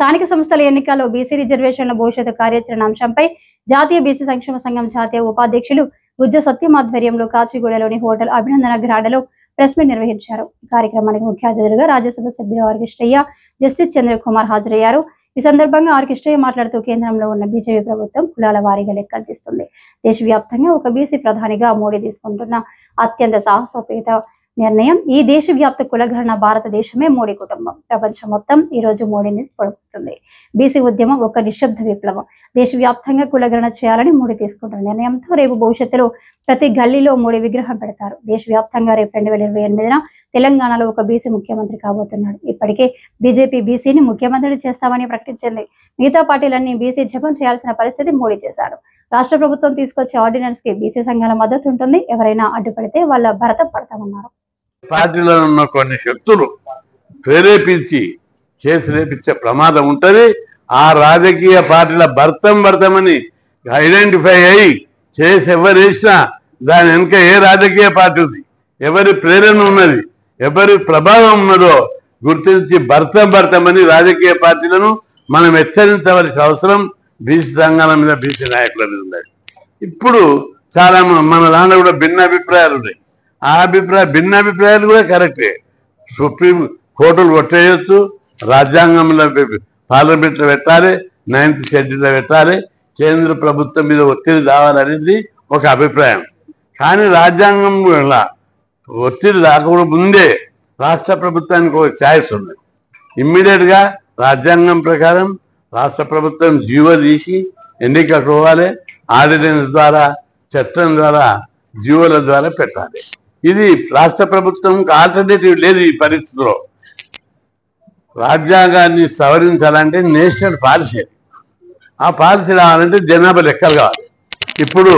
స్థానిక సంస్థల ఎన్నికల్లో బీసీ రిజర్వేషన్ల భవిష్యత్తు కార్యాచరణ అంశంపై జాతీయ బీసీ సంక్షేమ సంఘం జాతీయ ఉపాధ్యక్షులు గుజ్జ సత్యం ఆధ్వర్యంలో కాచిగూడలోని హోటల్ అభినందన గ్రాడలో ప్రెస్ మీట్ నిర్వహించారు. ఈ కార్యక్రమానికి ముఖ్య అతిథులుగా రాజ్యసభ సభ్యులు ఆర్ కృష్ణయ్య, జస్టిస్ చంద్రకుమార్ హాజరయ్యారు. ఈ సందర్భంగా ఆర్ కృష్ణయ్య మాట్లాడుతూ కేంద్రంలో ఉన్న బీజేపీ ప్రభుత్వం కులాల వారీగా లెక్కలు తీస్తుంది. దేశవ్యాప్తంగా ఒక బీసీ ప్రధానిగా మోడీ తీసుకుంటున్న అత్యంత సాహసోపేత నిర్ణయం ఈ దేశవ్యాప్త కులగణన. భారతదేశమే మోడీ కుటుంబం. ప్రపంచం మొత్తం ఈ రోజు మోడీని పొడుపుతుంది. బీసీ ఉద్యమం ఒక నిశ్శబ్ద విప్లవం. దేశవ్యాప్తంగా కులగణన చేయాలని మోడీ తీసుకుంటున్న నిర్ణయంతో రేపు భవిష్యత్తులో ప్రతి గల్లీలో మోడీ విగ్రహం పెడతారు. దేశవ్యాప్తంగా రేపు 2028న తెలంగాణలో ఒక బీసీ ముఖ్యమంత్రి కాబోతున్నాడు. ఇప్పటికే బీజేపీ బీసీని ముఖ్యమంత్రిని చేస్తామని ప్రకటించింది. మిగతా పార్టీలన్నీ బీసీ జపం చేయాల్సిన పరిస్థితి మోడీ చేశాడు. రాష్ట్ర ప్రభుత్వం తీసుకొచ్చే ఆర్డినెన్స్ కి బీసీ సంఘాల మద్దతు ఉంటుంది. ఎవరైనా అడ్డుపడితే వాళ్ళ భరతం పడతామన్నారు. పార్టీలో ఉన్న కొన్ని శక్తులు ప్రేరేపించి కేసు రేపించే ప్రమాదం ఉంటుంది. ఆ రాజకీయ పార్టీల భర్తమని ఐడెంటిఫై అయ్యి కేసు ఎవరు వేసినా దాని వెనుక ఏ రాజకీయ పార్టీ ఉంది, ఎవరి ప్రేరణ ఉన్నది, ఎవరి ప్రభావం ఉన్నదో గుర్తించి భర్తమని రాజకీయ పార్టీలను మనం హెచ్చరించవలసిన అవసరం బీసీ సంఘాల మీద, బీసీ నాయకుల మీద ఉన్నది. ఇప్పుడు చాలా మన దాంట్లో కూడా భిన్న అభిప్రాయాలు ఉన్నాయి. ఆ భిన్నాభిప్రాయాలు కూడా కరెక్టే. సుప్రీం కోర్టులు కొట్టేయచ్చు, రాజ్యాంగంలో పార్లమెంట్లో పెట్టాలి, 9th షెడ్యూల్లో పెట్టాలి, కేంద్ర ప్రభుత్వం మీద ఒత్తిడి రావాలనేది ఒక అభిప్రాయం. కానీ రాజ్యాంగం ఒత్తిడి రాకుండా ముందే రాష్ట్ర ప్రభుత్వానికి ఒక ఛాయిస్ ఉంది. ఇమ్మీడియట్గా రాజ్యాంగం ప్రకారం రాష్ట్ర ప్రభుత్వం జీవో తీసి ఎన్నికలకు పోవాలి, ఆర్డినెన్స్ ద్వారా, చట్టం ద్వారా, జీవోల ద్వారా పెట్టాలి. ఇది రాష్ట్ర ప్రభుత్వంకి ఆల్టర్నేటివ్ లేదు. ఈ పరిస్థితిలో రాజ్యాంగాన్ని సవరించాలంటే నేషనల్ పాలసీ, ఆ పాలసీ రావాలంటే జనాభా లెక్కలు కావాలి. ఇప్పుడు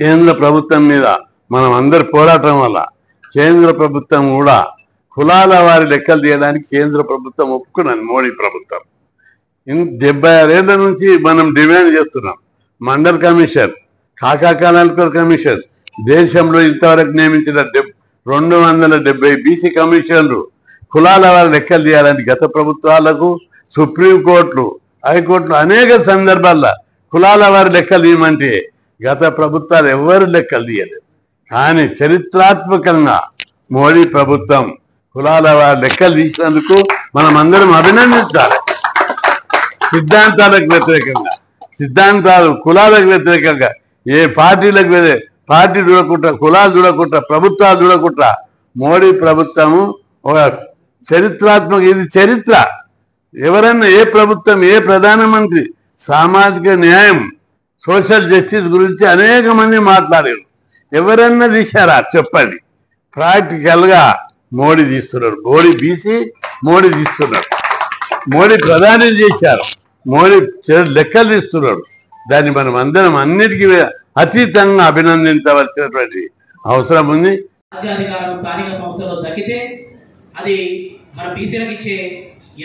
కేంద్ర ప్రభుత్వం మీద మనం అందరు పోరాటం వల్ల కేంద్ర ప్రభుత్వం కూడా కులాల వారి లెక్కలు తీయడానికి కేంద్ర ప్రభుత్వం ఒప్పుకున్నది. మోడీ ప్రభుత్వం 76 ఏళ్ల నుంచి మనం డిమాండ్ చేస్తున్నాం. మండల్ కమిషన్, కాకా కలాల్కర్ కమిషన్, దేశంలో ఇంతవరకు నియమించిన 270 బీసీ కమిషన్లు కులాల వారి లెక్కలు తీయాలని గత ప్రభుత్వాలకు సుప్రీంకోర్టులు, హైకోర్టులు అనేక సందర్భాల్లో కులాల వారి లెక్కలు తీయమంటే గత ప్రభుత్వాలు ఎవరు లెక్కలు తీయలేదు. కానీ చరిత్రాత్మకంగా మోడీ ప్రభుత్వం కులాల వారి లెక్కలు తీసినందుకు మనం అందరం అభినందించాలి. సిద్ధాంతాలకు వ్యతిరేకంగా, కులాలకు వ్యతిరేకంగా ఏ పార్టీలకు పార్టీ చూడకుండా, కులాలు చూడకుండా, ప్రభుత్వాలు చూడకుండా మోడీ ప్రభుత్వము ఒక చరిత్రాత్మక, ఇది చరిత్ర. ఎవరన్నా ఏ ప్రభుత్వం, ఏ ప్రధానమంత్రి సామాజిక న్యాయం, సోషల్ జస్టిస్ గురించి అనేక మంది మాట్లాడారు. ఎవరన్నా తీశారా చెప్పండి? ప్రాక్టికల్గా మోడీ తీస్తున్నారు. మోడీ బీసీ, మోడీ తీస్తున్నారు. మోడీ ప్రధాని చేశారు, మోడీ లెక్కలు తీస్తున్నాడు. దాన్ని మనం అందరం అన్నిటికీ అతీతంగా అభినందించవలసినటువంటి అవసరం ఉంది. రాజ్యాధికారం స్థానిక సంస్థలో దక్కితే అది మన బీసీలకు ఇచ్చే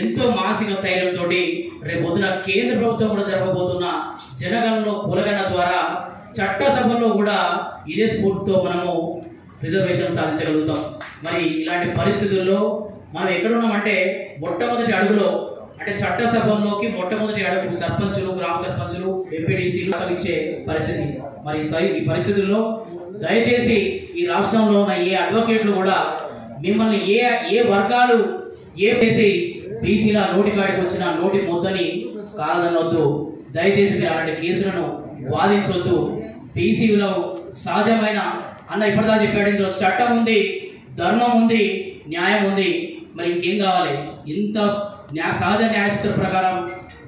ఎంతో మానసిక స్థైర్యంతో రేపు పొద్దున కేంద్ర ప్రభుత్వం కూడా జరగబోతున్న జనగణనలో కులగణన ద్వారా చట్టసభలో కూడా ఇదే స్ఫూర్తితో మనము రిజర్వేషన్ సాధించగలుగుతాం. మరి ఇలాంటి పరిస్థితుల్లో మనం ఎక్కడున్నామంటే మొట్టమొదటి అడుగులో, అంటే చట్టసభల్లోకి మొట్టమొదటి అడుగు సర్పంచులు, గ్రామ సర్పంచులు, ఎంపీడీసీలు ఇచ్చే పరిస్థితి. మరి ఈ పరిస్థితుల్లో దయచేసి ఈ రాష్ట్రంలో ఉన్న ఏ అడ్వకేట్లు కూడా మిమ్మల్ని ఏ వర్గాలు చేసి బీసీల నోటికాడికి వచ్చిన నోటి ముద్దని కాలదనొద్దు. దయచేసి మీరు అలాంటి కేసులను వాదించొద్దు. బీసీలో సహజమైన అన్న ఇప్పటిదా చెప్పాడు, ఇందులో చట్టం ఉంది, ధర్మం ఉంది, న్యాయం ఉంది. మరి ఇంకేం కావాలి? ఇంత సహజ న్యాయసూత్ర ప్రకారం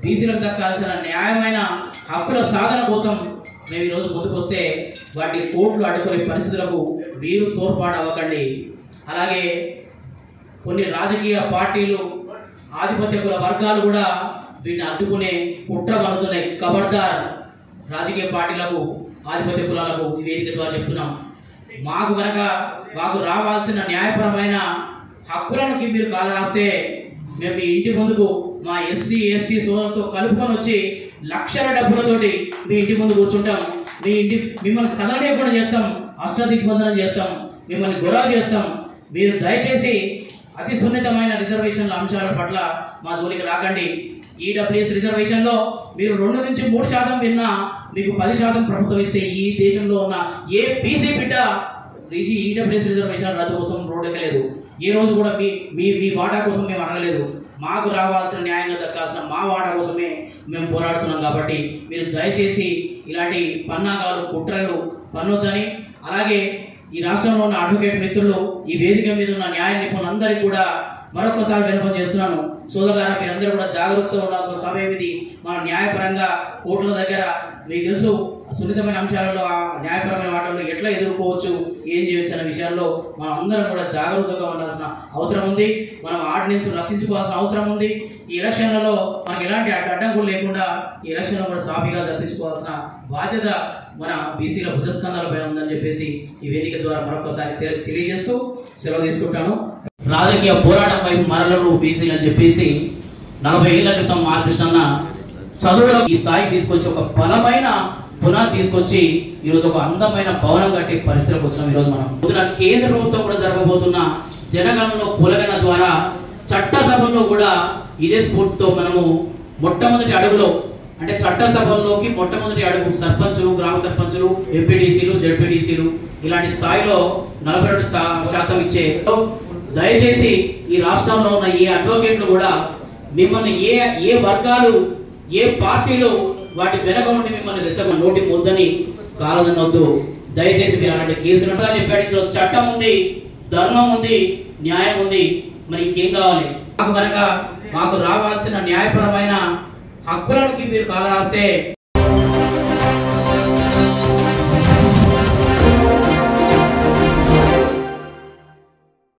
బీసీలకు దక్కాల్సిన న్యాయమైన హక్కుల సాధన కోసం మేము ఈరోజు ముందుకొస్తే వాటి కోర్టులు అడ్డుకునే పరిస్థితులకు మీరు తోడ్పాటు అవ్వకండి. అలాగే కొన్ని రాజకీయ పార్టీలు, ఆధిపత్య కుల వర్గాలు కూడా వీటిని అడ్డుకునే కుట్ర పడుతున్నాయి. ఖబర్దార్, రాజకీయ పార్టీలకు, ఆధిపత్య కులాలకు ఈ వేదిక ద్వారా చెప్తున్నాం. మాకు రావాల్సిన న్యాయపరమైన హక్కులను మీరు కాల రాస్తే మేము మీ ఇంటి ముందుకు మా ఎస్సీ ఎస్టీ సోదరులతో కలుపుకొని వచ్చి లక్షల డబ్బులతోటి మీ ఇంటి ముందు కూర్చుంటాం. మిమ్మల్ని కదలనీయకుండా చేస్తాం, అష్టదిగ్బంధనం చేస్తాం, మిమ్మల్ని గొడవ చేస్తాం. మీరు దయచేసి అతి సున్నితమైన రిజర్వేషన్ల అంశాల పట్ల మా జోలికి రాకండి. ఈడబ్ల్యూఎస్ రిజర్వేషన్ లో మీరు 2 నుంచి 3% విన్నా మీకు 10% ప్రభుత్వం ఇస్తే ఈ దేశంలో ఉన్న ఏ బీసీ బిడ్డ ఈడబ్ల్యూఎస్ రిజర్వేషన్ రద్దు కోసం రోడ్డెక్కలేదు. ఏ రోజు కూడా మీ వాటా కోసం మేము అడగలేదు. మాకు రావాల్సిన న్యాయంగా దక్కాల్సిన మా వాటా కోసమే మేము పోరాడుతున్నాం. కాబట్టి మీరు దయచేసి ఇలాంటి పన్నాగాలు కుట్రలు పన్నొద్దని, అలాగే ఈ రాష్ట్రంలో ఉన్న అడ్వకేట్ మిత్రులు, ఈ వేదిక మీద ఉన్న న్యాయ నిపుణులందరికీ కూడా మరొకసారి విన్నపం చేస్తున్నాను. సోదరులారా, మీరందరూ కూడా జాగ్రత్తగా ఉండాల్సిన సమయం ఇది. మన న్యాయపరంగా కోర్టుల దగ్గర మీకు తెలుసు సున్నితమైన అంశాలలో, ఆ న్యాయపరమైన వాటిల్లో ఎట్లా ఎదుర్కోవచ్చు, ఏం చేయవచ్చు అనే విషయాల్లో మనం అందరం కూడా జాగ్రత్తగా ఉండాల్సిన అవసరం ఉంది. మనం ఆర్డినెన్స్ రక్షించుకోవాల్సిన అవసరం ఉంది. ఈ ఎలక్షన్లలో మనకి ఎలాంటి అడ్డంకులు లేకుండా ఈ ఎలక్షన్లో కూడా సాఫీగా జరిపించుకోవాల్సిన బాధ్యత మన బీసీల భుజస్కంధాలపై ఉందని చెప్పేసి ఈ వేదిక ద్వారా మరొకసారి తెలియజేస్తూ సెలవు తీసుకుంటాను. రాజకీయ పోరాటం వైపు మరలరు బీసీలు అని చెప్పేసి 40 ఏళ్ల క్రితం మార్కృష్ణ చదువులో ఈ స్థాయికి తీసుకొచ్చి ఒక బలమైన పునాది తీసుకొచ్చి ఈరోజు ఒక అందమైన భవనం కట్టే పరిస్థితికి వచ్చినాం. ఈరోజు మనం కేంద్ర ప్రభుత్వం కూడా జరగబోతున్న జనగణనలో కులగణన ద్వారా చట్టసభల్లో కూడా ఇదే స్ఫూర్తితో మనము మొట్టమొదటి అడుగులో, అంటే చట్టసభల్లోకి మొట్టమొదటి అడుగు సర్పంచులు, గ్రామ సర్పంచులు, ఎంపీడీసీలు, జెడ్పీడీసీలు ఇలాంటి స్థాయిలో 42% ఇచ్చే. దయచేసి ఈ రాష్ట్రంలో ఉన్న ఏ అడ్వకేట్లు కూడా మిమ్మల్ని ఏ వర్గాలు, ఏ పార్టీలు వాటి వెనక నుండి మిమ్మల్ని రెచ్చగొని నోటి ముద్దని కాలదనొద్దు. దయచేసి మీరు అలాంటి కేసులు చెప్పాడు. ఇందులో చట్టం ఉంది, ధర్మం ఉంది, న్యాయం ఉంది. మరి ఇంకేం కావాలి? మాకు కనుక మాకు రావాల్సిన న్యాయపరమైన హక్కులకి మీరు కాల రాస్తే